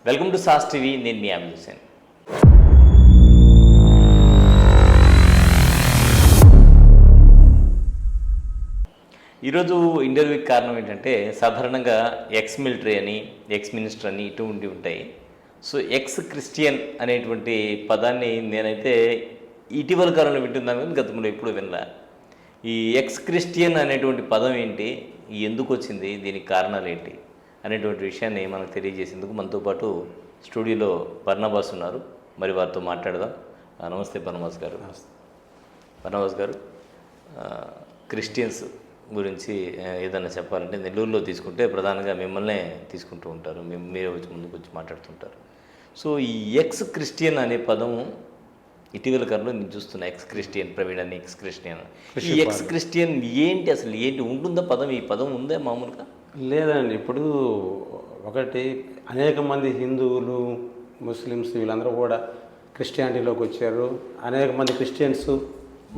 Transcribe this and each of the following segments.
Welcome to sauce TV. నేను మీ అమిల్ హుసేన్. ఈరోజు ఇంటర్వ్యూకి కారణం ఏంటంటే, సాధారణంగా ఎక్స్ మిలిటరీ అని, ఎక్స్ మినిస్టర్ అని ఇటువంటి ఉంటాయి. సో ఎక్స్ క్రిస్టియన్ అనేటువంటి పదాన్ని నేనైతే ఇటీవల కాలంలో వింటున్నాను, కానీ గతంలో ఎప్పుడు వినలా. ఈ ఎక్స్ క్రిస్టియన్ అనేటువంటి పదం ఏంటి, ఎందుకు వచ్చింది, దీనికి కారణాలు ఏంటి అనేటువంటి విషయాన్ని మనకు తెలియజేసేందుకు మనతో పాటు స్టూడియోలో బర్నబాస్ ఉన్నారు. మరి వారితో మాట్లాడదాం. నమస్తే బర్నబాస్ గారు. బర్నబాస్ గారు, క్రిస్టియన్స్ గురించి ఏదైనా చెప్పాలంటే నెల్లూరులో తీసుకుంటే ప్రధానంగా మిమ్మల్నే తీసుకుంటూ ఉంటారు, మీరే వచ్చి ముందుకు వచ్చి మాట్లాడుతుంటారు. సో ఈ ఎక్స్ క్రిస్టియన్ అనే పదము ఇటీవల కాలంలో నేను చూస్తున్నా. ఎక్స్ క్రిస్టియన్ ప్రవీణ్ అని, ఎక్స్ క్రిస్టియన్. ఈ ఎక్స్ క్రిస్టియన్ ఏంటి, అసలు ఏంటి, ఉంటుందా పదం? ఈ పదం ఉందే మామూలుగా? లేదండి. ఇప్పుడు ఒకటి, అనేక మంది హిందువులు, ముస్లిమ్స్ వీళ్ళందరూ కూడా క్రిస్టియానిటీలోకి వచ్చారు. అనేక మంది క్రిస్టియన్స్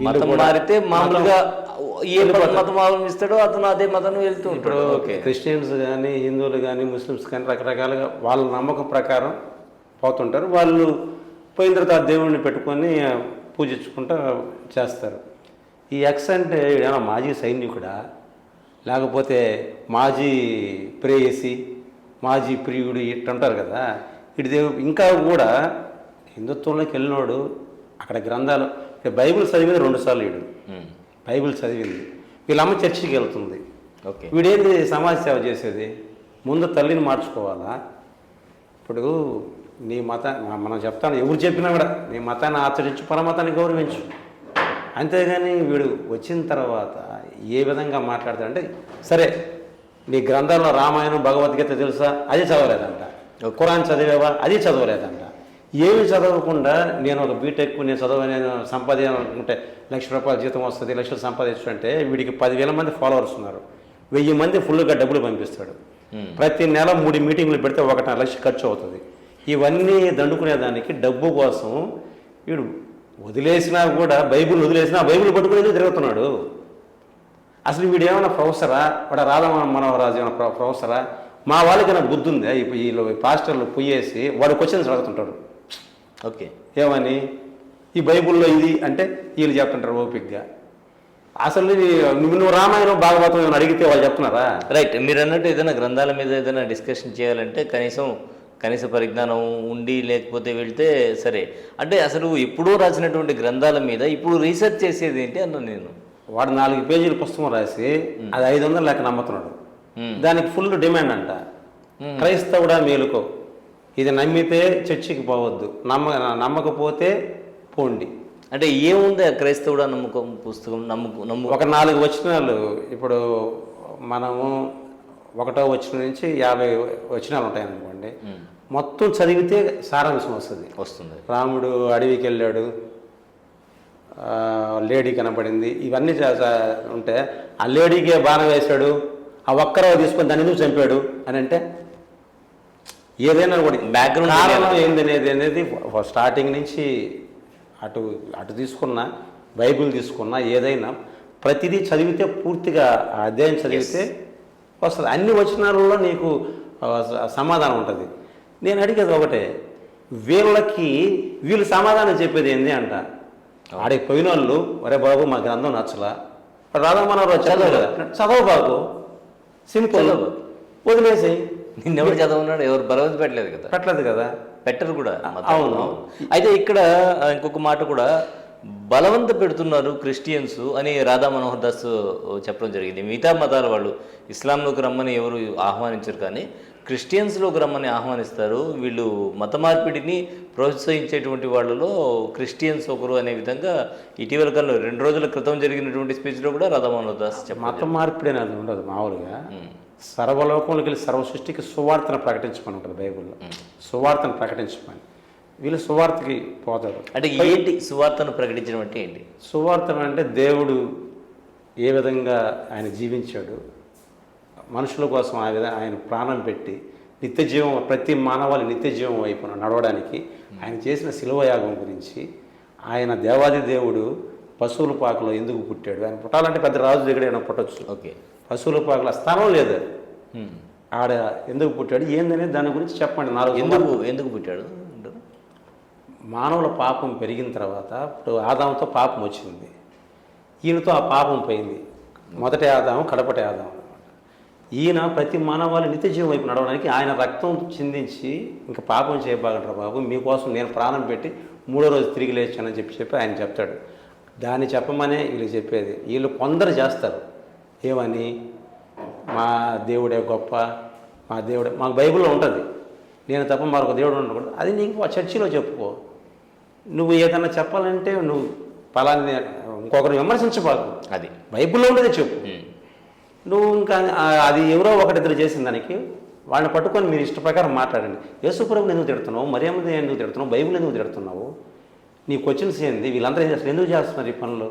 మతం మారితే మామూలుగా ఏ మతం అవలంబిస్తాడో అతను అదే మతం వెళ్తూ ఉంటాడు. క్రిస్టియన్స్ కానీ, హిందువులు కానీ, ముస్లిమ్స్ కానీ రకరకాలుగా వాళ్ళ నమ్మకం ప్రకారం పోతుంటారు. వాళ్ళు పోయిన తర్వాత దేవుడిని పెట్టుకొని పూజించుకుంటూ చేస్తారు. ఈ ఎక్స్ అంటే ఏమైనా మాజీ సైనికుడా, లేకపోతే మాజీ ప్రేయసి, మాజీ ప్రియుడు ఇట్టుంటారు కదా. ఇటు ఇంకా కూడా హిందుత్వంలోకి వెళ్ళినోడు అక్కడ గ్రంథాలు, బైబిల్ చదివింది 2 సార్లు. వీడు బైబిల్ చదివింది, వీళ్ళమ్మ చర్చికి వెళ్తుంది. ఓకే, వీడేంటి సమాజ సేవ చేసేది? ముందు తల్లిని మార్చుకోవాలా? ఇప్పుడు నీ మనం చెప్తాను, ఎవరు చెప్పినా కూడా నీ మతాన్ని ఆచరించు, పరమతాన్ని గౌరవించు. అంతేగాని వీడు వచ్చిన తర్వాత ఏ విధంగా మాట్లాడతాడంటే, సరే నీ గ్రంథాల్లో రామాయణం, భగవద్గీత తెలుసా? అది చదవలేదంట. ఖురాన్ చదివేవా? అది చదవలేదంట. ఏమి చదవకుండా నేను ఒక బీటెక్, నేను నేను సంపాదించాలనుకుంటే ₹1,00,000 జీతం వస్తుంది, లక్షలు సంపాదించుంటే వీడికి 10,000 మంది ఫాలోవర్స్ ఉన్నారు. 1000 మంది ఫుల్గా డబ్బులు పంపిస్తాడు. ప్రతి నెల 3 మీటింగ్లు పెడితే 1,5 లక్షలు ఖర్చు అవుతుంది. ఇవన్నీ దండుకునేదానికి డబ్బు కోసం వీడు వదిలేసినా కూడా, బైబిల్ వదిలేసినా బైబిల్ పట్టుకునేది తిరుగుతున్నాడు. అసలు వీడు ఏమైనా ప్రొఫెసరా? వాడు రాధా మనోహరరాజు ఏమైనా ప్రొఫెసరా? మా వాళ్ళకి నాకు బుద్ధి ఉందా? వీళ్ళు పాస్టర్లు పొయ్యేసి వాడు క్వశ్చన్స్ అడుగుతుంటారు. ఓకే, ఏమని, ఈ బైబిల్లో ఇది అంటే వీళ్ళు చెప్తుంటారు ఓపిక్గా. అసలు నువ్వు రామాయణం, భాగవతం ఏమైనా అడిగితే వాళ్ళు చెప్తున్నారా? రైట్. మీరు అన్నట్టు ఏదైనా గ్రంథాల మీద ఏదైనా డిస్కషన్ చేయాలంటే కనీస పరిజ్ఞానం ఉండి లేకపోతే వెళ్తే సరే. అంటే అసలు ఎప్పుడో రాసినటువంటి గ్రంథాల మీద ఇప్పుడు రీసెర్చ్ చేసేది ఏంటి అన్న నేను. వాడు 4 పేజీల పుస్తకం రాసి అది 500 లెక్క నమ్ముతున్నాడు. దానికి ఫుల్ డిమాండ్ అంట. క్రైస్తవుడా మేలుకో, ఇది నమ్మితే చర్చికి పోవద్దు, నమ్మకపోతే పోండి. అంటే ఏముంది ఆ క్రైస్తవుడా నమ్మకం పుస్తకం? ఒక 4 వచనాలు, ఇప్పుడు మనము 1వ వచనం నుంచి 50 వచనాలు ఉంటాయనుకోండి, మొత్తం చదివితే సారాంశం వస్తుంది. రాముడు అడవికి వెళ్ళాడు, లేడీ కనపడింది, ఇవన్నీ ఉంటే ఆ లేడీకే బాణం వేశాడు, ఆ ఒక్కరవ తీసుకొని దాన్ని ఎందుకు చంపాడు అని అంటే, ఏదైనా కూడా బ్యాక్గ్రౌండ్ కారణం ఏందనేది స్టార్టింగ్ నుంచి అటు తీసుకున్నా, బైబిల్ తీసుకున్నా, ఏదైనా ప్రతిదీ చదివితే, పూర్తిగా అధ్యాయం చదివితే వస్తుంది. అన్ని వచనాలలో నీకు సమాధానం ఉంటుంది. నేను అడిగేది ఒకటే, వీళ్ళు సమాధానం చెప్పేది ఏంది అంట. ఆడికి పోయిన వాళ్ళు, ఒరే బాబు మా గ్రంథం నచ్చలా, రాధా మనోహరరావు చదవ బాబు, సింపుల్, వదిలేసేయి. నిన్నెవరు చదవన్నాడు? ఎవరు బలవంత పెట్టలేదు కదా, పెట్టరు కూడా. అవును. అయితే ఇక్కడ ఇంకొక మాట కూడా, బలవంత పెడుతున్నారు క్రిస్టియన్స్ అని రాధా మనోహర్ దాస్ చెప్పడం జరిగింది. మిగతా మతాల వాళ్ళు ఇస్లాంలోకి రమ్మని ఎవరు ఆహ్వానించరు, కానీ క్రిస్టియన్స్లోకి రమ్మని ఆహ్వానిస్తారు. వీళ్ళు మత మార్పిడిని ప్రోత్సహించేటువంటి వాళ్ళలో క్రిస్టియన్స్ ఒకరు అనే విధంగా ఇటీవల కాలంలో 2 రోజుల క్రితం జరిగినటువంటి స్పీచ్లో కూడా రాధా మనోహర్ దాస్ మత మార్పిడి అనేది ఉండదు. మామూలుగా సర్వలోకంలోకి వెళ్ళి సర్వ సృష్టికి సువార్తను ప్రకటించమని ఉంటుంది బైబిల్లో. సువార్తను ప్రకటించమని, వీళ్ళు సువార్తకి పోతారు. అంటే ఏంటి సువార్తను ప్రకటించడం అంటే ఏంటి? సువార్తను అంటే దేవుడు ఏ విధంగా ఆయన జీవించాడు, మనుషుల కోసం ఆ విధంగా ఆయన ప్రాణం పెట్టి నిత్యజీవం, ప్రతి మానవాళి నిత్యజీవం వైపున నడవడానికి ఆయన చేసిన శిలువ యాగం గురించి, ఆయన దేవాది దేవుడు పశువుల పాకలో ఎందుకు పుట్టాడు, ఆయన పుట్టాలంటే పెద్ద రాజు దగ్గర ఆయన పుట్టచ్చు. ఓకే, పశువుల పాకల స్థానం లేదు. ఆడ ఎందుకు పుట్టాడు ఏందనేది దాని గురించి చెప్పండి. ఎందుకు పుట్టాడు? మానవుల పాపం పెరిగిన తర్వాత ఇప్పుడు ఆదాముతో పాపం వచ్చింది, ఈయనతో ఆ పాపం పోయింది. మొదటి ఆదాము, కడపటి ఆదాము అనమాట. ఈయన ప్రతి మానవాళి నిత్యజీవం వైపు నడవడానికి ఆయన రక్తం చిందించి ఇంకా పాపం చేయబాగంటారు బాబు, మీకోసం నేను ప్రాణం పెట్టి 3వ రోజు తిరిగి లేచానని చెప్పి ఆయన చెప్తాడు. దాన్ని చెప్పమనే వీళ్ళు చెప్పేది. వీళ్ళు కొందరు చేస్తారు ఏమని, మా దేవుడే గొప్ప, మా దేవుడే, మాకు బైబిల్లో ఉంటుంది, నేను తప్ప మరొక దేవుడు ఉండకూడదు. అది నీకు ఆ చర్చిలో చెప్పుకో. నువ్వు ఏదన్నా చెప్పాలంటే నువ్వు పలాన్ని ఇంకొకరు విమర్శించబాకు, అది బైబిల్లో ఉండేది చెప్పు. నువ్వు ఇంకా అది ఎవరో ఒకటిద్దరు చేసిన దానికి వాళ్ళని పట్టుకొని మీరు ఇష్ట ప్రకారం మాట్లాడండి. యేసుప్రభుని ఎందుకు తిడుతున్నావు, మరియమ్మని ఎందుకు తిడుతున్నావు, బైబిల్ ఎందుకు తిడుతున్నావు, నీ క్వశ్చన్స్ ఏంది, వీళ్ళందరూ ఏం చేస్తారు, ఎందుకు చేస్తున్నారు ఈ పనులు?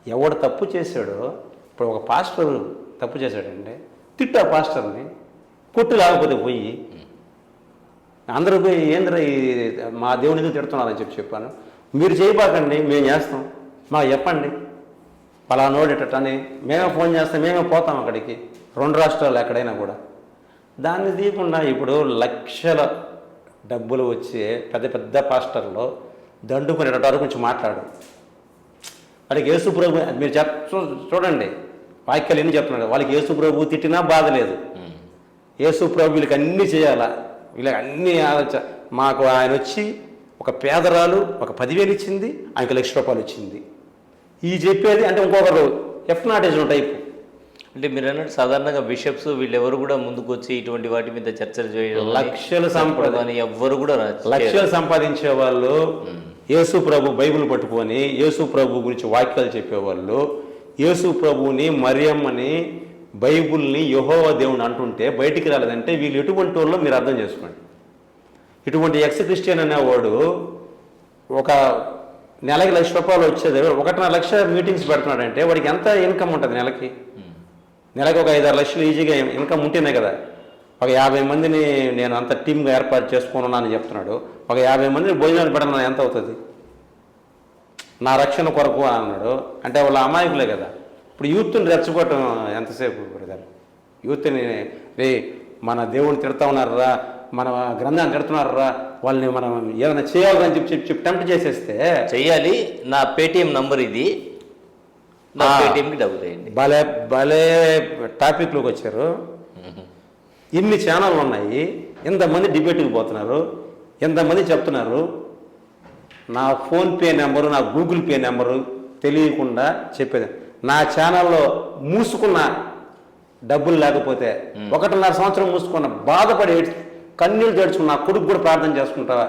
ఎవడు తప్పు చేశాడో, ఇప్పుడు ఒక పాస్టర్ తప్పు చేశాడంటే తిట్టు ఆ పాస్టర్ని, కొట్టు లేకపోతే పోయి అందరూ పోయి ఏంద్ర ఈ మా దేవుని ఎందుకు తిడుతున్నారని చెప్పాను. మీరు చేయబాకండి, మేము చేస్తాం, మాకు చెప్పండి పలానోడు ఇట్టని, మేమే ఫోన్ చేస్తాం, మేమే పోతాం అక్కడికి, 2 రాష్ట్రాలు ఎక్కడైనా కూడా. దాన్ని తీయకుండా ఇప్పుడు లక్షల డబ్బులు వచ్చే పెద్ద పెద్ద పాస్టర్లో దండుకునేటట్టు గురించి మాట్లాడు. వాడికి యేసుప్రభు మీరు చూడండి, వాక్యాలు ఎన్ని చెప్తున్నాడు, వాళ్ళకి యేసుప్రభు తిట్టినా బాధ లేదు. యేసుప్రభు వీళ్ళకి అన్నీ చేయాలా, వీళ్ళకి అన్నీ మాకు ఆయన వచ్చి ఒక పేదరాలు ఒక 10,000 ఇచ్చింది, ఆయనకు ₹1,00,000 ఇచ్చింది. ఈ చెప్పేది అంటే ఇంకొకరు ఎఫ్నాటిజం టైపు. అంటే మీరు అన్నట్టు సాధారణంగా బిషప్స్ వీళ్ళెవరు కూడా ముందుకు వచ్చి ఇటువంటి వాటి మీద చర్చలు చేయడం, లక్షలు సంపాదన ఎవ్వరు కూడా లక్షలు సంపాదించే వాళ్ళు యేసు ప్రభు బైబిల్ పట్టుకొని యేసు ప్రభు గురించి వాక్యాలు చెప్పేవాళ్ళు, యేసు ప్రభుని మరియమ్మని బైబుల్ని యెహోవా దేవుని అంటుంటే బయటికి రాలేదంటే వీళ్ళు ఎటువంటి వాళ్ళో మీరు అర్థం చేసుకోండి. ఇటువంటి క్రిస్టియన్ అనేవాడు ఒక నెలకి ₹1,00,000 వచ్చేది, 1.5 లక్ష మీటింగ్స్ పెడుతున్నాడంటే వాడికి ఎంత ఇన్కమ్ ఉంటుంది నెలకి? నెలకి ఒక 5-6 లక్షలు ఈజీగా ఇన్కమ్ ఉంటేనే కదా. ఒక 50 మందిని నేను అంత టీమ్గా ఏర్పాటు చేసుకున్నానని చెప్తున్నాడు. ఒక 50 మందిని భోజనాలు పెట్టడం ఎంత అవుతుంది? నా రక్షణ కొరకు అన్నాడు. అంటే వాళ్ళ అమాయకులే కదా. ఇప్పుడు యూత్ని రెచ్చగొట్టడం ఎంతసేపు బ్రదర్? యూత్ని రే మన దేవుని తిడతా ఉన్నారా, మన గ్రంథాన్ని తిడుతున్నారా, వాళ్ళని మనం ఏదైనా చేయాలని చెప్పి టెంప్ట్ చేసేస్తే చెయ్యాలి. నా పేటిఎం నంబర్ ఇది, నా పేటిఎంకి డబ్బులు వేయండి. భలే భలే టాపిక్లోకి వచ్చారు. ఇన్ని ఛానళ్ళు ఉన్నాయి, ఎంతమంది డిబేట్కి పోతున్నారు, ఎంతమంది చెప్తున్నారు. నా ఫోన్పే నెంబరు, నా గూగుల్ పే నెంబరు తెలియకుండా చెప్పేది. నా ఛానల్లో మూసుకున్న డబ్బులు లేకపోతే 1.5 సంవత్సరం మూసుకున్న బాధపడి కన్నీళ్ళు తెడుచుకున్న నా కొడుకు కూడా ప్రార్థన చేసుకుంటావా?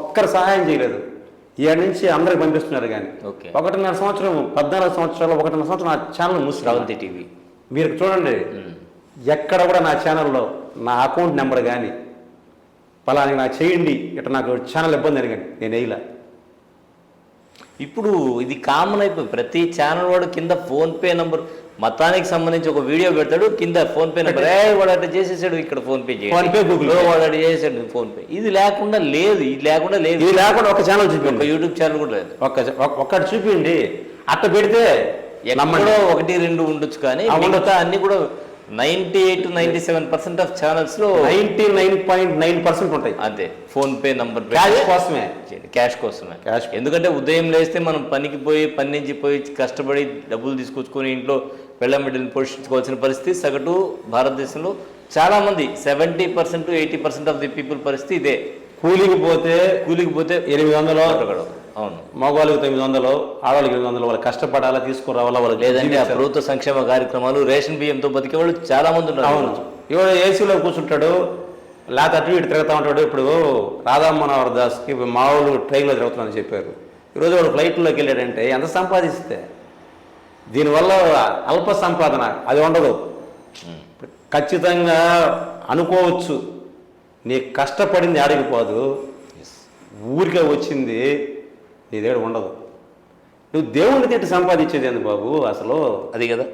ఒక్కరు సహాయం చేయలేదు. ఏడు నుంచి అందరికి పంపిస్తున్నారు కానీ 1.5 సంవత్సరం 14 సంవత్సరాలు 1.5 సంవత్సరం నా ఛానల్ మూసి శ్రావంతి టీవీ మీరు చూడండి. ఎక్కడ కూడా నా ఛానల్లో నా అకౌంట్ నెంబర్ కానీ పలానికి నాకు చేయండి ఇట్లా నాకు ఛానల్ ఇబ్బంది అని కానీ నేను వేయలే. ఇప్పుడు ఇది కామన్ అయిపోయి ప్రతి ఛానల్ వాడు కింద ఫోన్పే నంబర్, మతానికి సంబంధించి ఒక వీడియో పెడతాడు, కింద ఫోన్పే నెంబర్, వాడు అట్లా చేసేసాడు, ఇక్కడ ఫోన్పే ఫోన్పే గూగుల్ వాడు అట్లా చేసేసాడు ఫోన్పే. ఇది లేకుండా లేదు, ఇది లేకుండా లేదు, ఇది లేకుండా ఒక ఛానల్ చూపించండి, ఒక యూట్యూబ్ ఛానల్ కూడా లేదు. ఒక్కటి చూపించండి. అట్ట పెడితే ఎక్కడో 1-2 ఉండొచ్చు, కానీ మిగతా అన్ని కూడా 98-97% ఆఫ్ ఛానల్స్ లో 99.9% ఉంటాయి. అంతే ఫోన్పే నంబర్ క్యాష్ కోసమే. ఎందుకంటే ఉదయం లేస్తే మనం పనికి పోయి పని నుంచి పోయి కష్టపడి డబ్బులు తీసుకొచ్చుకొని ఇంట్లో పెళ్ళమిడ్డని పోషించుకోవాల్సిన పరిస్థితి సగటు భారతదేశంలో చాలా మంది 70%-80% ఆఫ్ ది పీపుల్ పరిస్థితి ఇదే. కూలికి పోతే 800. అవును, మగవాళ్ళకి 900, ఆడవాళ్ళకి 800. వాళ్ళు కష్టపడాలా, తీసుకురావాలా, వాళ్ళకి లేదంటే ఆ ప్రభుత్వ సంక్షేమ కార్యక్రమాలు, రేషన్ బియ్యంతో బతికే వాళ్ళు చాలా మంది ఉన్నారు. అవును, ఇవాళ ఏసీలో కూర్చుంటాడు, లేకపోతే అటు ఇటు తిరుగుతూ ఉంటాడు. ఇప్పుడు రాధామనోహర్ దాస్కి మామూలు ట్రైన్లో తిరుగుతున్నారని చెప్పారు. ఈరోజు వాడు ఫ్లైట్లోకి వెళ్ళాడంటే ఎంత సంపాదిస్తే, దీనివల్ల అల్ప సంపాదన అది ఉండదు. ఖచ్చితంగా అనుకోవచ్చు, నీ కష్టపడింది ఆడిగిపోదు, ఊరికే వచ్చింది నీ దగ్గర ఉండదు. నువ్వు దేవుని తిట్టి సంపాదించేది ఏంది బాబు అసలు? అది కదా.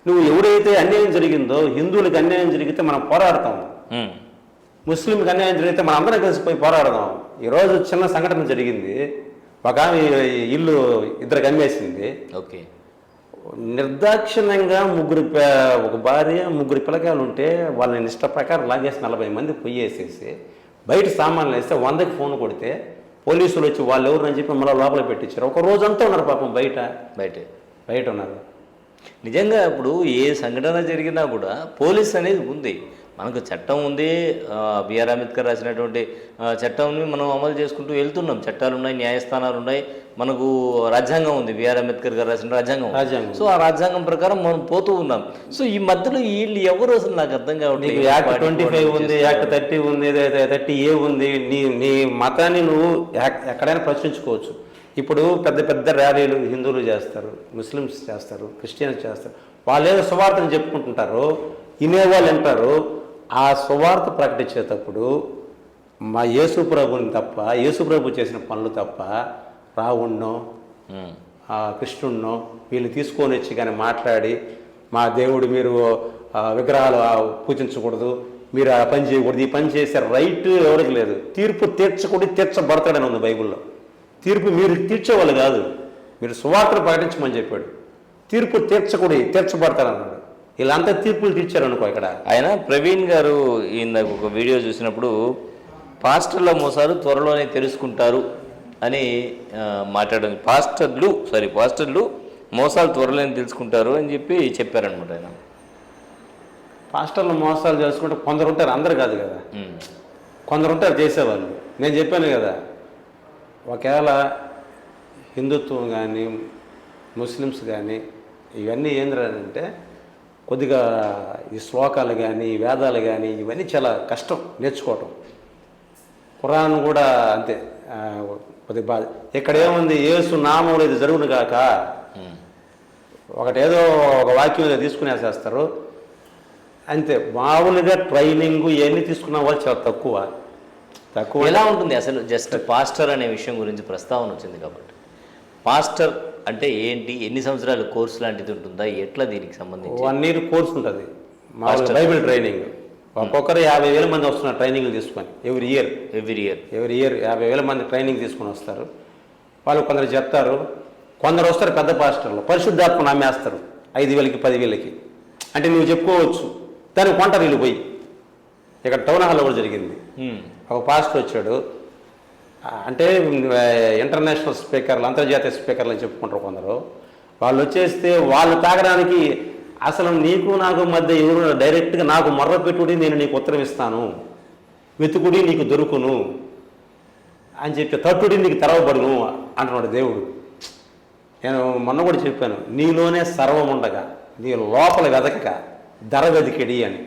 నువ్వు ఎవడైతే అన్యాయం జరిగిందో, హిందువులకు అన్యాయం జరిగితే మనం పోరాడతాం, ముస్లింకి అన్యాయం జరిగితే మనం అందరం కలిసిపోయి పోరాడదాం. ఈరోజు చిన్న సంఘటన జరిగింది. ఒక ఆమె ఇల్లు 2 అమ్మేసింది. ఓకే, నిర్దాక్షిణ్యంగా ఒక భార్య ముగ్గురు పిల్లకాయలు ఉంటే వాళ్ళని ఇష్ట ప్రకారం లాగేసి 40 మంది పొయ్యేసేసి బయట సామాన్లు వేస్తే 100కి ఫోన్ కొడితే పోలీసులు వచ్చి వాళ్ళు ఎవరు అని చెప్పి మళ్ళీ లోపల పెట్టించారు. ఒక రోజంతా ఉన్నారు పాపం బయట ఉన్నారు. నిజంగా ఇప్పుడు ఏ సంఘటన జరిగినా కూడా పోలీస్ అనేది ఉంది, మనకు చట్టం ఉంది. బిఆర్ అంబేద్కర్ రాసినటువంటి చట్టంని మనం అమలు చేసుకుంటూ వెళ్తున్నాం. చట్టాలు ఉన్నాయి, న్యాయస్థానాలు ఉన్నాయి, మనకు రాజ్యాంగం ఉంది. బిఆర్ అంబేద్కర్ గారు రాసిన రాజ్యాంగం. సో ఆ రాజ్యాంగం ప్రకారం మనం పోతూ ఉన్నాం. సో ఈ మధ్యలో వీళ్ళు ఎవరు అసలు నాకు అర్థం కావట్లేదు. యాక్ట్ 25 ఉంది, యాక్ట్ 30 ఉంది, 30A ఉంది. నీ మతాన్ని నువ్వు ఎక్కడైనా ప్రశ్నించుకోవచ్చు. ఇప్పుడు పెద్ద పెద్ద ర్యాలీలు హిందువులు చేస్తారు, ముస్లిమ్స్ చేస్తారు, క్రిస్టియన్స్ చేస్తారు. వాళ్ళు ఏదో సువార్తను చెప్పుకుంటుంటారు, వినేవాళ్ళు వింటారు. ఆ సువార్త ప్రకటించేటప్పుడు మా యేసు ప్రభుని తప్ప, యేసు ప్రభు చేసిన పనులు తప్ప రావుణ్ణో కృష్ణుణ్ణో వీళ్ళు తీసుకొని వచ్చి కానీ మాట్లాడి మా దేవుడు మీరు విగ్రహాలు పూజించకూడదు, మీరు ఆ పని చేయకూడదు, ఈ పని చేసే రైట్ ఎవరికి లేదు. తీర్పు తీర్చబడతాడని ఉంది బైబిల్లో. తీర్పు మీరు తీర్చేవాళ్ళు కాదు, మీరు సువార్తను ప్రకటించమని చెప్పాడు. తీర్పు తీర్చబడతారన్నాడు. వీళ్ళంతా తీర్పులు తీర్చారనుకో. ఇక్కడ ఆయన ప్రవీణ్ గారు ఇందాక ఒక వీడియో చూసినప్పుడు పాస్టర్ల మోసాలు త్వరలోనే తెలుసుకుంటారు అని మాట్లాడారు. పాస్టర్లు మోసాలు త్వరలోనే తెలుసుకుంటారు అని చెప్పి చెప్పారనమాట ఆయన. పాస్టర్లు మోసాలు చేసుకుంటే కొందరు ఉంటారు, అందరు కాదు కదా, కొందరు ఉంటారు చేసేవాళ్ళు. నేను చెప్పాను కదా, ఒకవేళ హిందుత్వం కానీ ముస్లిమ్స్ కానీ ఇవన్నీ ఏంటంటే కొద్దిగా ఈ శ్లోకాలు కానీ వేదాలు కానీ ఇవన్నీ చాలా కష్టం నేర్చుకోవటం. ఖురాన్ కూడా అంతే కొద్దిగా బాధ. ఇక్కడ ఏముంది, యేసు నామములో ఇది జరుగును కాక ఒకటేదో ఒక వాక్యం ఏదో తీసుకునేసేస్తారు అంతే. మామూలుగా ట్రైనింగ్ ఇవన్నీ తీసుకున్న వాళ్ళు చాలా తక్కువ. ఎలా ఉంటుంది అసలు? జస్ట్ పాస్టర్ అనే విషయం గురించి ప్రస్తావన వచ్చింది కాబట్టి, పాస్టర్ అంటే ఏంటి, ఎన్ని సంవత్సరాల కోర్సు లాంటిది ఉంటుందా, ఎట్లా దీనికి సంబంధించి? 1 year కోర్సు ఉంటుంది మామూలుగా బైబిల్ ట్రైనింగ్. ఒక్కొక్కరు 50,000 మంది వస్తున్నారు ట్రైనింగ్లు తీసుకొని. ఎవ్రీ ఇయర్ 50,000 మంది ట్రైనింగ్ తీసుకొని వస్తారు. వాళ్ళు కొందరు చెప్తారు, కొందరు వస్తారు పెద్ద పాస్టర్లు పరిశుద్ధాత్మ నమ్మేస్తారు 5,000కి 10,000కి. అంటే నువ్వు చెప్పుకోవచ్చు, దానికి కొంటారు వీళ్ళు పోయి. ఇక్కడ టౌన్ హాల్లో కూడా జరిగింది. ఒక పాస్టర్ వచ్చాడు, అంటే ఇంటర్నేషనల్ స్పీకర్లు, అంతర్జాతీయ స్పీకర్లు అని చెప్పుకుంటారు కొందరు. వాళ్ళు వచ్చేస్తే వాళ్ళు తాగడానికి అసలు నీకు నాకు మధ్య ఎవరు డైరెక్ట్గా నాకు మొర్ర పెట్టుడి, నేను నీకు ఉత్తరం ఇస్తాను, వెతుకుడి నీకు దొరుకును అని చెప్పి, తట్టుడి నీకు తెరవబడును అంటున్నాడు దేవుడు. నేను మొన్న కూడా చెప్పాను, నీలోనే సర్వం ఉండగా నీ లోపల వెదకక ధర వెతికిడి అని.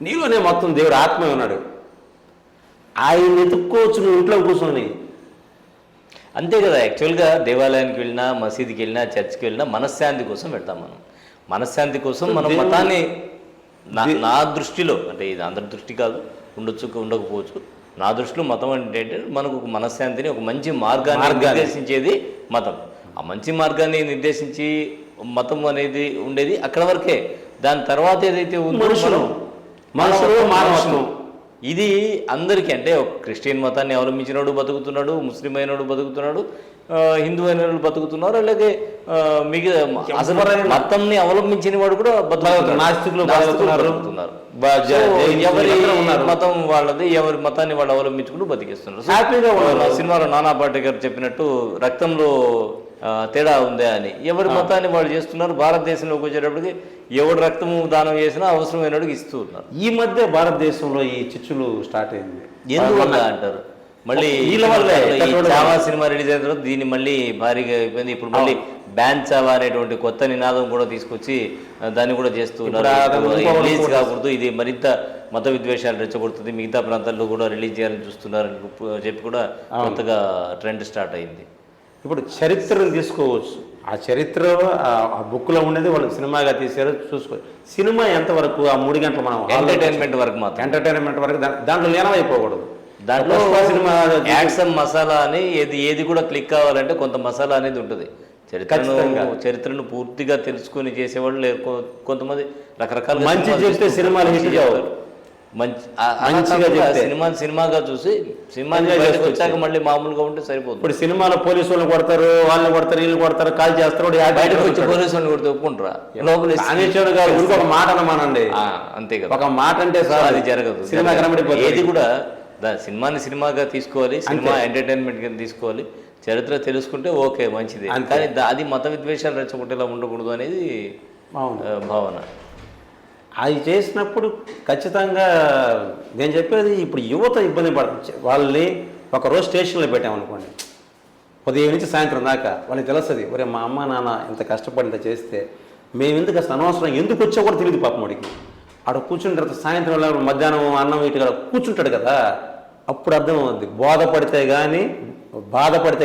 నీలోనే మొత్తం దేవుడు ఆత్మ ఉన్నాడు, ఆయన వెతుక్కోవచ్చు నువ్వు ఇంట్లో కూర్చొని. అంతే కదా. యాక్చువల్గా దేవాలయానికి వెళ్ళినా, మసీదుకి వెళ్ళినా, చర్చ్కి వెళ్ళినా మనశ్శాంతి కోసం వెళ్తాం. మనం మనశ్శాంతి కోసం మనం మతాన్ని నా దృష్టిలో, అంటే ఇది అందరి దృష్టి కాదు, ఉండకపోవచ్చు, నా దృష్టిలో మతం అంటే మనకు ఒక మనశ్శాంతిని, ఒక మంచి మార్గాన్ని నిర్దేశించేది మతం. ఆ మంచి మార్గాన్ని నిర్దేశించి మతం అనేది ఉండేది అక్కడ వరకే. దాని తర్వాత ఏదైతే ఉందో మానవత్వం, ఇది అందరికీ, అంటే ఒక క్రిస్టియన్ మతాన్ని అవలంబించినోడు బతుకుతున్నాడు, ముస్లిం అయినోడు బతుకుతున్నాడు, హిందూ అయినోడు బతుకుతున్నారు, అలాగే మిగతా అసలు మతంని అవలంబించిన వాడు కూడా నాస్తికులు బతుకుతున్నారు. ఎవరి మతం వాళ్ళది, ఎవరి మతాన్ని వాళ్ళు అవలంబించుకుంటూ బతికిస్తున్నారు. సినిమాలో నానా పాటేకర్ చెప్పినట్టు రక్తంలో తేడా ఉందే అని ఎవరి మతాన్ని వాళ్ళు చేస్తున్నారు. భారతదేశంలోకి వచ్చేటప్పటికి ఎవడు రక్తము దానం చేసినా అవసరమైనడికి ఇస్తూ ఉన్నారు. ఈ మధ్య భారతదేశంలో ఈ చిచ్చులు స్టార్ట్ అయింది. ఎందువల్ల అంటారు? మళ్ళీ చావా సినిమా రిలీజ్ అయిన తర్వాత దీన్ని మళ్ళీ భారీగా అయిపోయింది. ఇప్పుడు మళ్ళీ బ్యాన్ చావా అనేటువంటి కొత్త నినాదం కూడా తీసుకొచ్చి దాన్ని కూడా చేస్తూ ఉన్నారు. రిలీజ్ కాకూడదు, ఇది మరింత మత విద్వేషాలు రెచ్చగొడుతుంది, మిగతా ప్రాంతాల్లో కూడా రిలీజ్ చేయాలని చూస్తున్నారని చెప్పి కూడా కొత్తగా ట్రెండ్ స్టార్ట్ అయింది. ఇప్పుడు చరిత్రను తీసుకోవచ్చు, ఆ చరిత్ర ఆ బుక్లో ఉండేది వాళ్ళు సినిమాగా తీసారు, చూసుకోవచ్చు. సినిమా ఎంతవరకు ఆ 3 గంటలు మనం ఎంటర్టైన్మెంట్ వరకు మాత్రం, ఎంటర్టైన్మెంట్ వరకు దాంట్లో లీనమైపోకూడదు. దాంట్లో సినిమా యాక్షన్ మసాలా అని ఏది కూడా క్లిక్ కావాలంటే కొంత మసాలా అనేది ఉంటుంది. చరిత్రను పూర్తిగా తెలుసుకొని చేసేవాళ్ళు లేరు. కొంతమంది రకరకాల మంచి చెప్తే సినిమాలు హిట్ కావు, మంచిగా చెప్తే. సినిమాగా చూసి సినిమాని Enjoy బయటకు చేసుకోవచ్చు. వచ్చాక మళ్ళీ మామూలుగా ఉంటే సరిపోతుంది. ఇప్పుడు సినిమాలో పోలీసు వాళ్ళని కొడతారు, వాళ్ళని కొడతారు, వీళ్ళు కొడతారు, కాల్ చేస్తారు, బయటకు వచ్చి పోలీసు వాళ్ళని కొడితే ఒప్పుకుంటారా? లోపల కానిచ్చాడు గారు ఊరికి ఒక మాట అనమానండి, అంతే కదా, ఒక మాట అంటే సార్ అది జరగదు. సినిమా కనబడిపోతుంది. ఏది కూడా సినిమాని సినిమాగా తీసుకోవాలి, సినిమా ఎంటర్టైన్మెంట్ కింద తీసుకోవాలి, చరిత్ర తెలుసుకుంటే ఓకే మంచిది. కానీ అది మత విద్వేషాలు రెచ్చగొట్టేలా ఉండకూడదు అనేది భావన. అది చేసినప్పుడు ఖచ్చితంగా నేను చెప్పేది, ఇప్పుడు యువత ఇబ్బంది పడుతుంది. వాళ్ళని ఒకరోజు స్టేషన్లో పెట్టామనుకోండి, ఉదయం నుంచి సాయంత్రం దాకా వాళ్ళకి తెలుస్తుంది, ఒరే మా అమ్మ నాన్న ఇంత కష్టపడి ఇంత చేస్తే మేము ఎందుకు అసలు అనవసరం ఎందుకు వచ్చా కూడా తెలియదు పాపం వాడికి. ఆడ కూర్చున్న తర్వాత సాయంత్రం మధ్యాహ్నం అన్నం ఇటు కూర్చుంటాడు కదా, అప్పుడు అర్థం అవుద్ది. బాధపడితే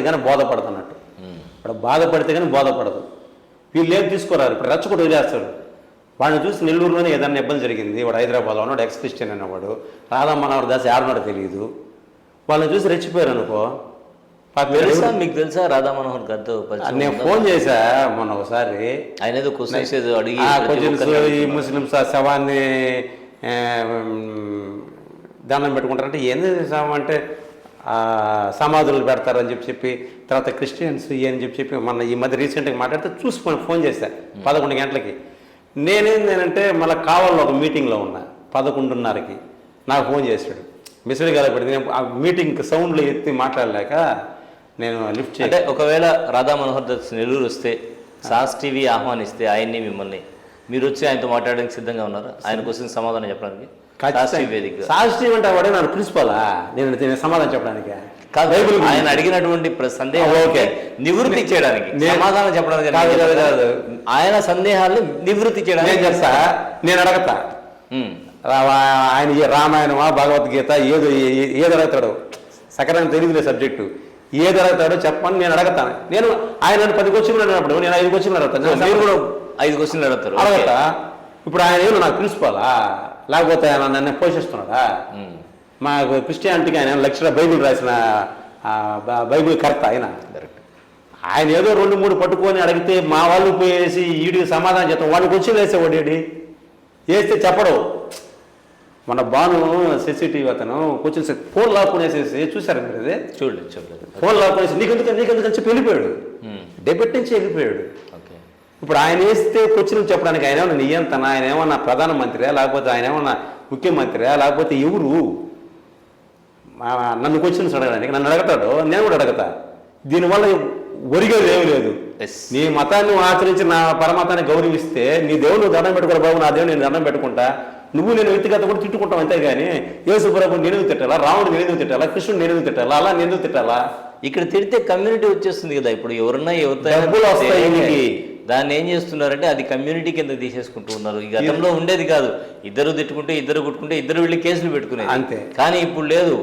కానీ బోధపడుతున్నట్టు. ఇక్కడ బాధపడితే కానీ బోధపడదు. వీళ్ళు ఏం తీసుకోరారు, ఇప్పుడు రెచ్చగొట్టి వదిలేస్తాడు. వాడిని చూసి నెల్లూరులోనే ఏదైనా ఇబ్బంది జరిగింది, వాడు హైదరాబాద్లో ఉన్నాడు, ఎక్స్ క్రిస్టియన్ అనేవాడు, రాధామనోహర్ దాస్ ఆడున్నాడు తెలియదు, వాళ్ళని చూసి రెచ్చిపోయారు అనుకో. మీకు తెలుసా రాధా మనోహర్ గారితో? నేను ఫోన్ చేశా మొన్న ఒకసారి, ఆయన ఏదో క్వశ్చన్స్ అడిగి ఈ ముస్లిమ్స్ శవాన్ని దండం పెట్టుకుంటారంటే ఏంది శవం అంటే సమాధులు పెడతారని చెప్పి తర్వాత క్రిస్టియన్స్ అని చెప్పి మొన్న ఈ మధ్య రీసెంట్గా మాట్లాడితే చూసుకొని ఫోన్ చేశా 11 గంటలకి. నేనేందేనంటే మళ్ళీ కావాలో ఒక మీటింగ్లో ఉన్నా 11:30కి నాకు ఫోన్ చేశాడు, మెసేజ్ కలపడింది. నేను ఆ మీటింగ్కి సౌండ్లో ఎత్తి మాట్లాడలేక నేను లిఫ్ట్ అంటే ఒకవేళ రాధా మనోహర్ దాస్ నెల్లూరు వస్తే సాస్ టీవీ ఆహ్వానిస్తే ఆయన్ని మిమ్మల్ని మీరు వచ్చి ఆయనతో మాట్లాడడానికి సిద్ధంగా ఉన్నారు? ఆయన క్వశ్చన్ సమాధానం చెప్పడానికి సాహిత్యం అంటే వాడే నాకు ప్రిన్సిపలా నేను సమాధానం చెప్పడానికి ఆయన అడిగినటువంటి సందేహం నివృత్తి చేయడానికి సమాధానం చెప్పడానికి కాదు, ఆయన సందేహాలు నివృత్తి చేయడానికి నేను చెప్తా. నేను అడగతా ఆయన రామాయణమా భగవద్గీత ఏదో అడుగుతాడు, సకరంగా తెలియదులే సబ్జెక్టు, ఏది అడుగుతాడో చెప్పని నేను అడగతాను. నేను ఆయన 10 క్వశ్చన్లు అడిగినప్పుడు నేను 5 క్వశ్చన్లు అడుగుతాను. మీరు కూడా 5 క్వశ్చన్లు అడుగుతారు అడగతా. ఇప్పుడు ఆయన ఏమో నాకు ప్రిన్సిపాలా లేకపోతే ఆయన నన్ను పోషిస్తున్నాడా? మా క్రిస్టియానిటీకి ఆయన లక్షల బైబిల్ రాసిన బైబిల్ కర్త ఆయన ఏదో 2-3 పట్టుకొని అడిగితే మా వాళ్ళు పోయేసి ఈడికి సమాధానం చెప్తాం. వాడికి వచ్చి వేసేవాడు వేస్తే చెప్పడు. మన బాను సెన్సిటివ్ అతను కొంచెం ఫోన్ లాక్కునేసేసి చూసారు మీరు, అదే చూడలేదు ఫోన్ లాక్కునేసి నీకెందుకని చెప్పి వెళ్ళిపోయాడు, డెబిట్ నుంచి వెళ్ళిపోయాడు. ఇప్పుడు ఆయన వేస్తే క్వశ్చన్ చెప్పడానికి ఆయన ఏమన్నా నియంత్రణ, ఆయన ఏమన్నా ప్రధానమంత్రియా లేకపోతే ఆయన ఏమన్నా ముఖ్యమంత్రియా లేకపోతే ఎవరు నన్ను క్వశ్చన్స్ అడగడానికి? నన్ను అడగతాడు, నేను కూడా అడగతా. దీనివల్ల ఒరిగేది ఏమి లేదు. నీ మతాన్ని ఆచరించి నా పరమతాన్ని గౌరవిస్తే నీ దేవుడు నువ్వు దండం పెట్టుకోరా బాబు, నా దేవుడు నేను దండం పెట్టుకుంటా, నువ్వు నేను వ్యక్తిగత కూడా తిట్టుకుంటాం అంతేగాని యేసుప్రభుని నేను తిట్టాలా, రాముడు నేను తిట్టాలా, కృష్ణుడు నేను తిట్టాలా, అలా నేను తిట్టాలా? ఇక్కడ తిడితే కమ్యూనిటీ వచ్చేస్తుంది కదా. ఇప్పుడు ఎవరన్నా డబ్బులు వస్తాయి, దాన్ని ఏం చేస్తున్నారంటే అది కమ్యూనిటీ కింద తీసేసుకుంటూ ఉన్నారు. ఈ గతంలో ఉండేది కాదు, ఇద్దరు తిట్టుకుంటే ఇద్దరు కొట్టుకుంటే ఇద్దరు వెళ్ళి కేసులు పెట్టుకునేది అంతే. కానీ ఇప్పుడు లేదు,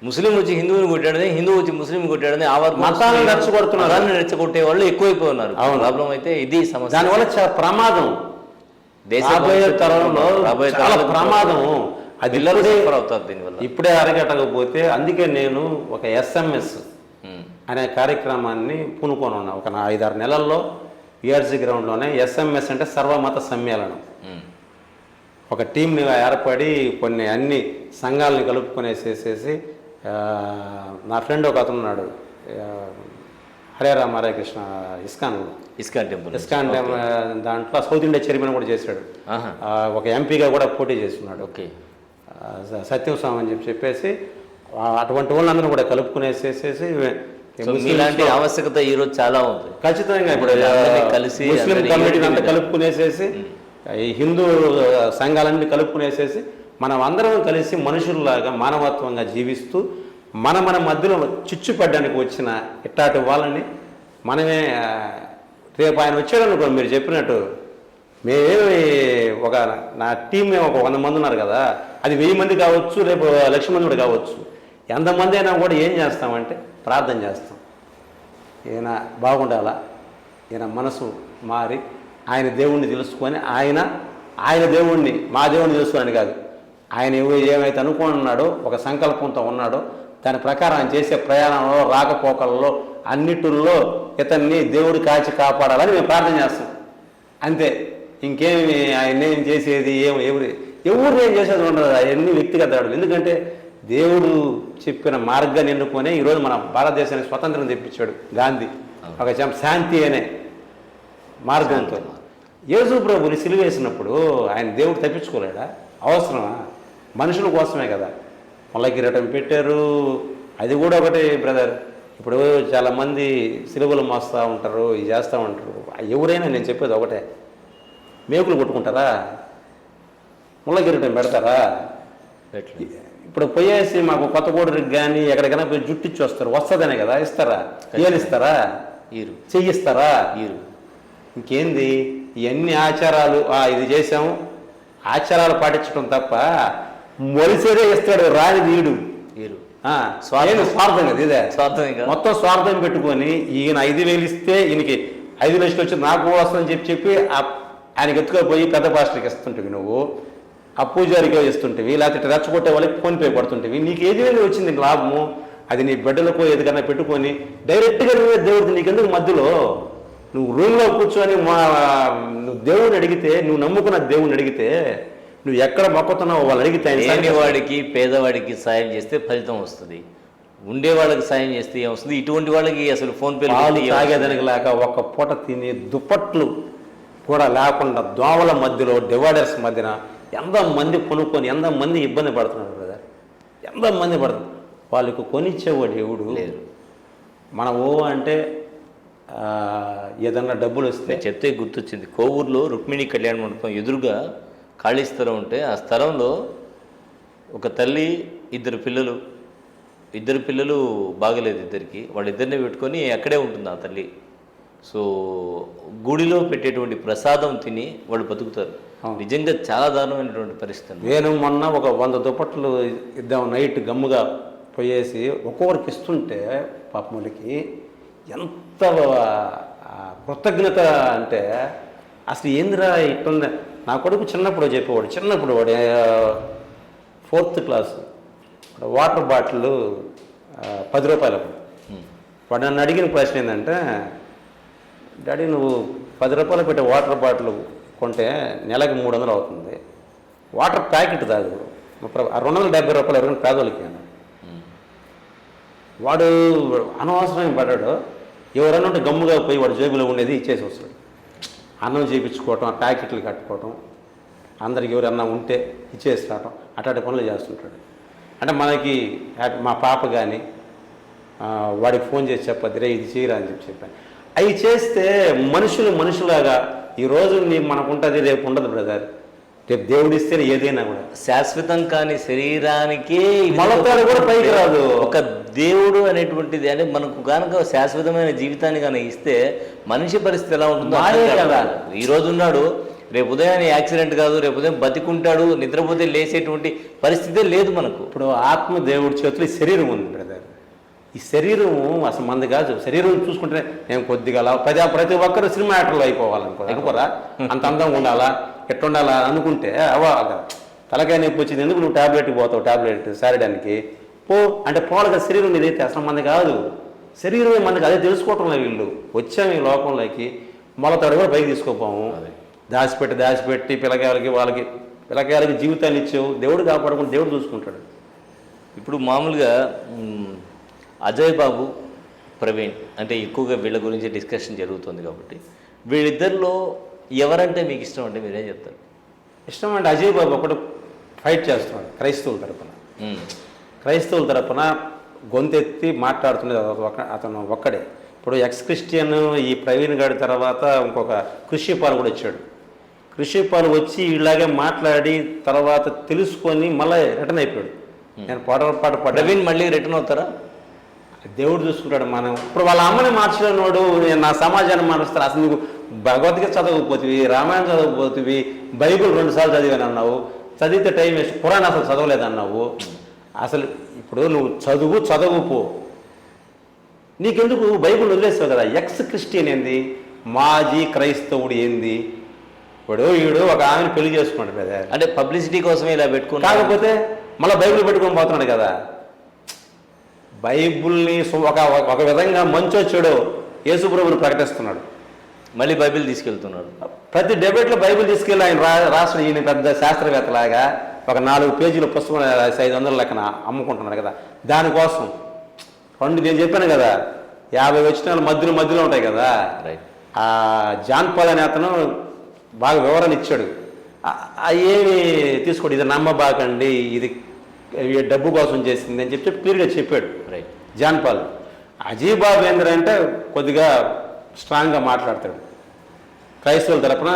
ముస్లిం వచ్చి హిందువుని కొట్టాడని, హిందూ వచ్చి ముస్లిం కొట్టాడని మతాన్ని రెచ్చగొడుతున్నారు, రెచ్చగొట్టే వాళ్ళు ఎక్కువైపోయి ఉన్నారు. ప్రాబ్లం అయితే ఇది సమస్య. దానివల్ల చాలా ప్రమాదం, రాబోయే తరంలో చాలా ప్రమాదం. అది అవుతారు దీనివల్ల. ఇప్పుడే అరగట్టకపోతే అందుకే నేను ఒక SMS అనే కార్యక్రమాన్ని పూనుకొని ఉన్నా. ఒక 5-6 నెలల్లో ERC గ్రౌండ్లోనే SMS అంటే సర్వమత సమ్మేళనం. ఒక టీంని ఏర్పడి కొన్ని అన్ని సంఘాలని కలుపుకొనేసేసేసి నా ఫ్రెండ్ ఒక అతను ఉన్నాడు, హరే రామ హరే కృష్ణ ఇస్కాన్ టెంపుల్ దాంట్లో సౌత్ ఇండియా చైర్మన్ కూడా చేశాడు, ఒక ఎంపీగా కూడా పోటీ చేస్తున్నాడు. సత్యం స్వామి అని చెప్పేసి అటువంటి వాళ్ళందరూ కూడా కలుపుకునేసేసేసి ఇలాంటి ఆవశ్యకత ఈరోజు చాలా ఉంది. ఖచ్చితంగా ఇప్పుడు కలిసి ముస్లిం కమ్యూనిటీ అంతా కలుపుకునేసేసి ఈ హిందూ సంఘాలన్నీ కలుపుకునేసేసి మనం అందరం కలిసి మనుషుల్లాగా మానవత్వంగా జీవిస్తూ మన మధ్యలో చిచ్చు పడ్డానికి వచ్చిన ఇట్లాంటి వాళ్ళని మనమే రేపు ఆయన వచ్చాడనుకో మీరు చెప్పినట్టు మేమేమి ఒక నా టీం ఒక 100 మంది ఉన్నారు కదా, అది 1000 మంది కావచ్చు, రేపు 1,00,000 మంది కూడా కావచ్చు. ఎంతమంది అయినా కూడా ఏం చేస్తామంటే ప్రార్థన చేస్తాం. ఈయన బాగుండాలా, ఈయన మనసు మారి ఆయన దేవుణ్ణి తెలుసుకొని ఆయన దేవుణ్ణి మా దేవుణ్ణి తెలుసుకొని కాదు, ఆయన ఏమైతే అనుకుంటున్నాడో ఒక సంకల్పంతో ఉన్నాడో దాని ప్రకారం ఆయన చేసే ప్రయాణంలో రాకపోకల్లో అన్నిటిల్లో ఇతన్ని దేవుడు కాచి కాపాడాలని మేము ప్రార్థన చేస్తాం అంతే. ఇంకేమి ఆయన ఏం చేసేది ఎవరు నేను చేసేది ఉండదు, అవన్నీ వ్యక్తిగత దాడులు. ఎందుకంటే దేవుడు చెప్పిన మార్గాన్ని ఎన్నుకొని ఈరోజు మన భారతదేశానికి స్వతంత్రం తెప్పించాడు గాంధీ, ఒక శాంతి అనే మార్గంతో. యేసు ప్రభుని సిలువేసినప్పుడు ఆయన దేవుడు తప్పించుకోలేడా? అవసరమా? మనుషుల కోసమే కదా మళ్ళీ కిరీటం పెట్టారు. అది కూడా ఒకటి బ్రదర్. ఇప్పుడు చాలామంది సిలువలు మోస్తూ ఉంటారు, ఇది చేస్తూ ఉంటారు. ఎవరైనా నేను చెప్పేది ఒకటే, మేకులు కొట్టుకుంటారా? ముళ్ళ కిరీటం పెడతారా? ఇప్పుడు పోయేసి మాకు కొత్తగూడరికి కానీ ఎక్కడికైనా పోయి జుట్టిచ్చి వస్తారు, వస్తుందనే కదా ఇస్తారా? ఏలిస్తారా? చెయ్యిస్తారా? ఇంకేంది ఇవన్నీ ఆచారాలు, ఇది చేసాము ఆచారాలు పాటించడం తప్ప మొలిసేదే ఇస్తాడు, రాని వీడు స్వార్థం కదా. ఇదే మొత్తం స్వార్థం పెట్టుకొని ఈయన 5,000 ఇస్తే ఈయనకి 5 లక్షలు వచ్చి నాకు వస్తుందని చెప్పి ఆయనకి ఎత్తుకపోయి పెద్ద పాస్టర్కి ఇస్తుంటివి, నువ్వు ఆ పూజారికి ఇస్తుంటివి, లేకపోతే రెచ్చగొట్టే వాళ్ళకి ఫోన్పే పడుతుంటివి. నీకు ఏది వచ్చింది లాభము? అది నీ బిడ్డలకు ఏదికన్నా పెట్టుకొని డైరెక్ట్గా నువ్వే దేవుడికి, నీకెందుకు మధ్యలో? నువ్వు రూమ్లో కూర్చొని నువ్వు దేవుడిని అడిగితే, నువ్వు నమ్ముకున్న దేవుడిని అడిగితే, నువ్వు ఎక్కడ మొక్కుతున్నావు వాళ్ళు అడిగితే, లేనివాడికి పేదవాడికి సాయం చేస్తే ఫలితం వస్తుంది, ఉండేవాళ్ళకి సాయం చేస్తే ఏమొస్తుంది? ఇటువంటి వాళ్ళకి అసలు ఫోన్పే తాగేదానికి లేక ఒక్క పూట తిని దుప్పట్లు కూడా లేకుండా దోమల మధ్యలో డివైడర్స్ మధ్యన ఎంతమంది కొనుక్కొని ఎంతమంది ఇబ్బంది పడుతున్నారు కదా, ఎంతమంది పడుతున్నారు. వాళ్ళకు కొనిచ్చేవాడు ఎవడు లేరు. మనం అంటే ఏదన్నా డబ్బులు వస్తే చెప్తే గుర్తొచ్చింది, కోవూరులో రుక్మిణి కళ్యాణ మండపం ఎదురుగా ఖాళీ స్థలం ఉంటే ఆ స్థలంలో ఒక తల్లి, ఇద్దరు పిల్లలు బాగలేదు ఇద్దరికి, వాళ్ళిద్దరిని పెట్టుకొని అక్కడే ఉంటుంది ఆ తల్లి. సో గుడిలో పెట్టేటువంటి ప్రసాదం తిని వాళ్ళు బతుకుతారు. నిజంగా చాలా దారుణమైనటువంటి పరిస్థితి. నేను మొన్న ఒక 100 దుప్పట్లు ఇద్దాం నైట్ గమ్ముగా పోయేసి ఒక్కొక్కరికి ఇస్తుంటే పాపములకి ఎంత కృతజ్ఞత అంటే అసలు ఏందిరా ఇట్టుంది. నా కొడుకు చిన్నప్పుడు చెప్పేవాడు, వాడు 4th క్లాస్, వాటర్ బాటిల్ 10 రూపాయలకు. వాడు నన్ను అడిగిన ప్రశ్న ఏంటంటే, డాడీ నువ్వు 10 రూపాయలు పెట్టే వాటర్ బాటిల్ కొంటే నెలకి 300 అవుతుంది, వాటర్ ప్యాకెట్ తాగు 270 రూపాయలు ఎవరైనా పేదోళ్ళకి. వాడు అనవసరం పడ్డాడు. ఎవరైనా ఉంటే గమ్ముగా పోయి వాడు జేబులో ఉండేది ఇచ్చేసి వస్తాడు. అన్నం చేయించుకోవటం, ప్యాకెట్లు కట్టుకోవటం, అందరికి ఎవరన్నా ఉంటే ఇచ్చేసి రావటం, అట్లాంటి పనులు చేస్తుంటాడు. అంటే మనకి మా పాప కానీ వాడికి ఫోన్ చేసి చెప్పద్దు, రే ఇది చేయరా అని చెప్పాను. అవి చేస్తే మనుషులాగా ఈరోజు మనకు ఉంటుంది, రేపు ఉండదు బ్రదర్. రేపు దేవుడు ఇస్తే ఏదైనా కూడా శాశ్వతం కాని శరీరానికి మొలతాడు కూడా పైకి రాదు. ఒక దేవుడు అనేటువంటిది అంటే మనకు కనుక శాశ్వతమైన జీవితాన్ని కనుక ఇస్తే మనిషి పరిస్థితి ఎలా ఉంటుందో కదా. ఈ రోజు ఉన్నాడు, రేపు ఉదయాన్ని యాక్సిడెంట్ కాదు, రేపు ఉదయం బతికుంటాడు, నిద్రపోతే లేసేటువంటి పరిస్థితే లేదు మనకు. ఇప్పుడు ఆత్మ దేవుడి చేతులు ఈ శరీరం ఉంది బ్రదర్. ఈ శరీరం అసలు మంది కాదు. శరీరం చూసుకుంటే నేను కొద్దిగా ప్రతి ఒక్కరు సినిమా యాక్టర్లు అనుకోరా, అంత అందంగా ఉండాలా, ఎట్టుండాలా అనుకుంటే తలకాయ నొప్పి వచ్చింది, ఎందుకు నువ్వు టాబ్లెట్కి పోతావు, టాబ్లెట్ సారడానికి అంటే పోలగా శరీరం ఇదైతే అసలు మంది కాదు. శరీరమే మనకి అదే తెలుసుకోవటం లేదు. వీళ్ళు వచ్చాము ఈ లోకంలోకి, మొలతాడు కూడా పైకి తీసుకోపోము, దాచిపెట్టి పిల్లకాయలకి జీవితాన్ని ఇచ్చావు, దేవుడు కాపాడుకుంటే దేవుడు చూసుకుంటాడు. ఇప్పుడు మామూలుగా అజయ్ బాబు, ప్రవీణ్ అంటే ఎక్కువగా వీళ్ళ గురించి డిస్కషన్ జరుగుతుంది కాబట్టి, వీళ్ళిద్దరిలో ఎవరంటే మీకు ఇష్టం అంటే మీరేం చెప్తారు? ఇష్టం అంటే అజయ్ బాబు ఒకడు ఫైట్ చేస్తున్నాడు క్రైస్తవుల తరపున గొంతెత్తి మాట్లాడుతున్నది అతను ఒక్కడే. ఇప్పుడు ఎక్స్-క్రిస్టియన్ ఈ ప్రవీణ్ గారి తర్వాత ఇంకొక కృషిపాల్ కూడా వచ్చాడు. కృషిపాల్ వచ్చి ఇలాగే మాట్లాడి తర్వాత తెలుసుకొని మళ్ళీ రిటర్న్ అయిపోయాడు. నేను పాట ప్రవీణ్ మళ్ళీ రిటర్న్ అవుతారా? దేవుడు చూసుకుంటాడు. మనం ఇప్పుడు వాళ్ళ అమ్మని మార్చలేనోడు నేను నా సమాజాన్ని మారుస్తాను. అసలు నువ్వు భగవద్గీత చదవకపోతివి, రామాయణం చదవకపోతివి, బైబిల్ 2 సార్లు చదివాను అన్నావు, చదివితే టైం వేస్ట్, పురాణ అసలు చదవలేదన్నావు. అసలు ఇప్పుడు నువ్వు చదువుపో, నీకెందుకు బైబిల్ వదిలేస్తావు కదా. ఎక్స్-క్రిస్టియన్ ఏంది, మాజీ క్రైస్తవుడు ఏంది, వీడు ఒక ఆమెను పెళ్లి చేసుకున్నాడు కదా, అంటే పబ్లిసిటీ కోసమే ఇలా పెట్టుకుని, కాకపోతే మళ్ళీ బైబిల్ పెట్టుకొని పోతున్నాడు కదా. బైబిల్ని ఒక విధంగా మంచో చెడో యేసుప్రభుని ప్రకటిస్తున్నాడు. మళ్ళీ బైబిల్ తీసుకెళ్తున్నాడు. ప్రతి డిబేట్లో బైబిల్ తీసుకెళ్ళి ఆయన రాష్ట్ర ఈయన పెద్ద శాస్త్రవేత్తలాగా ఒక 4 పేజీల పుస్తకం రాసి 500 లెక్కన అమ్ముకుంటున్నాడు కదా. దానికోసం నేను చెప్పాను కదా 50 వచనాలు మధ్యలో ఉంటాయి కదా. రైట్. ఆ జాన్ పాల్ అనే అతను బాగా వివరణ ఇచ్చాడు. ఏమి తీసుకోండి, ఇది నమ్మబాకండి, ఇది డబ్బు కోసం చేసింది అని చెప్పి క్లియర్గా చెప్పాడు రైట్ జాన్ పాల్. అజయ్ బాబు ఏంటంటే కొద్దిగా స్ట్రాంగ్గా మాట్లాడతాడు. క్రైస్తవుల తరపున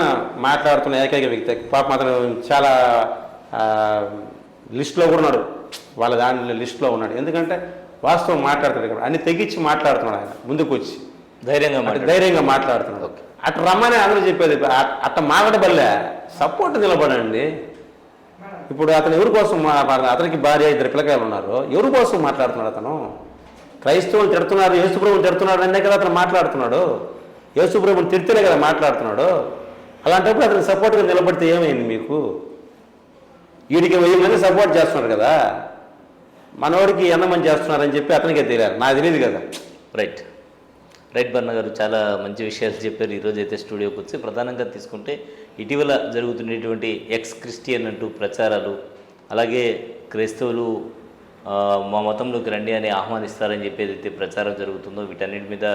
మాట్లాడుతున్న ఏకైక వ్యక్తి. పాపం అతను చాలా లిస్టులో కూడా ఉన్నాడు, వాళ్ళ దాని లిస్టులో ఉన్నాడు. ఎందుకంటే వాస్తవం మాట్లాడతాడు. ఇక్కడ అన్ని తెగించి మాట్లాడుతున్నాడు ఆయన, ముందుకు వచ్చి ధైర్యంగా మాట్లాడుతున్నాడు. అట్లా రమ్మని అందరూ చెప్పేది. అట్ట మాట్లాడబల్లే సపోర్ట్ నిలబడండి. ఇప్పుడు అతను ఎవరి కోసం అతనికి భార్య 2 పిల్లకాయలు ఉన్నారు, ఎవరి కోసం మాట్లాడుతున్నాడు అతను? క్రైస్తవులు తిడుతున్నారు, యేసుప్రభుని తిడుతున్నాడు అనే కదా అతను మాట్లాడుతున్నాడు. యేసుప్రభుని తిడితేనే కదా మాట్లాడుతున్నాడు. అలాంటప్పుడు అతనికి సపోర్ట్గా నిలబడితే ఏమైంది మీకు? వీడికి 1000 మంది సపోర్ట్ చేస్తున్నారు కదా, మనవాడికి ఎంతమంది చేస్తున్నారని చెప్పి అతనికే తెలియాలి, నాకు తెలియదు కదా. రైట్ బర్ణ గారు చాలా మంచి విషయాలు చెప్పారు. ఈరోజు అయితే స్టూడియోకి వచ్చి ప్రధానంగా తీసుకుంటే ఇటీవల జరుగుతున్నటువంటి ఎక్స్ క్రిస్టియన్ అంటూ ప్రచారాలు, అలాగే క్రైస్తవులు మా మతంలోకి రండి అని ఆహ్వానిస్తారని చెప్పి ఏదైతే ప్రచారం జరుగుతుందో వీటన్నిటి మీద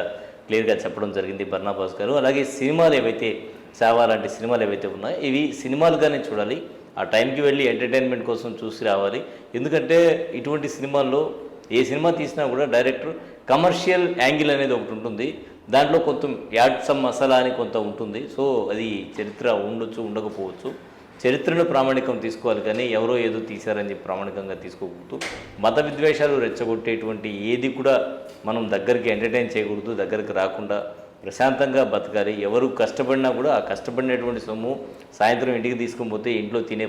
క్లియర్గా చెప్పడం జరిగింది బర్నాబాస్ గారు. అలాగే సినిమాలు ఏవైతే సేవ లాంటి సినిమాలు ఏవైతే ఉన్నాయో ఇవి సినిమాలుగానే చూడాలి, ఆ టైంకి వెళ్ళి ఎంటర్టైన్మెంట్ కోసం చూసి రావాలి. ఎందుకంటే ఇటువంటి సినిమాల్లో ఏ సినిమా తీసినా కూడా డైరెక్టర్ కమర్షియల్ యాంగిల్ అనేది ఒకటి ఉంటుంది, దాంట్లో కొంత యాడ్సమ్ మసాలా అని కొంత ఉంటుంది. సో అది చరిత్ర ఉండొచ్చు ఉండకపోవచ్చు, చరిత్రను ప్రామాణికం తీసుకోవాలి కానీ ఎవరో ఏదో తీశారని చెప్పి ప్రామాణికంగా తీసుకోకూడదు. మత విద్వేషాలు రెచ్చగొట్టేటువంటి ఏది కూడా మనం దగ్గరికి ఎంటర్టైన్ చేయకూడదు, దగ్గరికి రాకుండా ప్రశాంతంగా బతకాలి. ఎవరు కష్టపడినా కూడా ఆ కష్టపడినటువంటి సొమ్ము సాయంత్రం ఇంటికి తీసుకొని పోతే ఇంట్లో తినే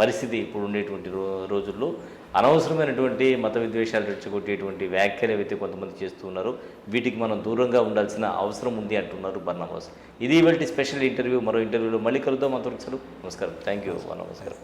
పరిస్థితి ఇప్పుడు ఉండేటువంటి రోజుల్లో అనవసరమైనటువంటి మత విద్వేషాలు రెచ్చగొట్టేటువంటి వ్యాఖ్యలు ఏవైతే కొంతమంది చేస్తూ ఉన్నారో వీటికి మనం దూరంగా ఉండాల్సిన అవసరం ఉంది అంటున్నారు బర్నాబాస్. ఇది ఇవాల్టి స్పెషల్ ఇంటర్వ్యూ. మరో ఇంటర్వ్యూలో మళ్ళీ కలుద్దాం. అంతవరకు నమస్కారం. థ్యాంక్ యూ బర్నాబాస్ గారు.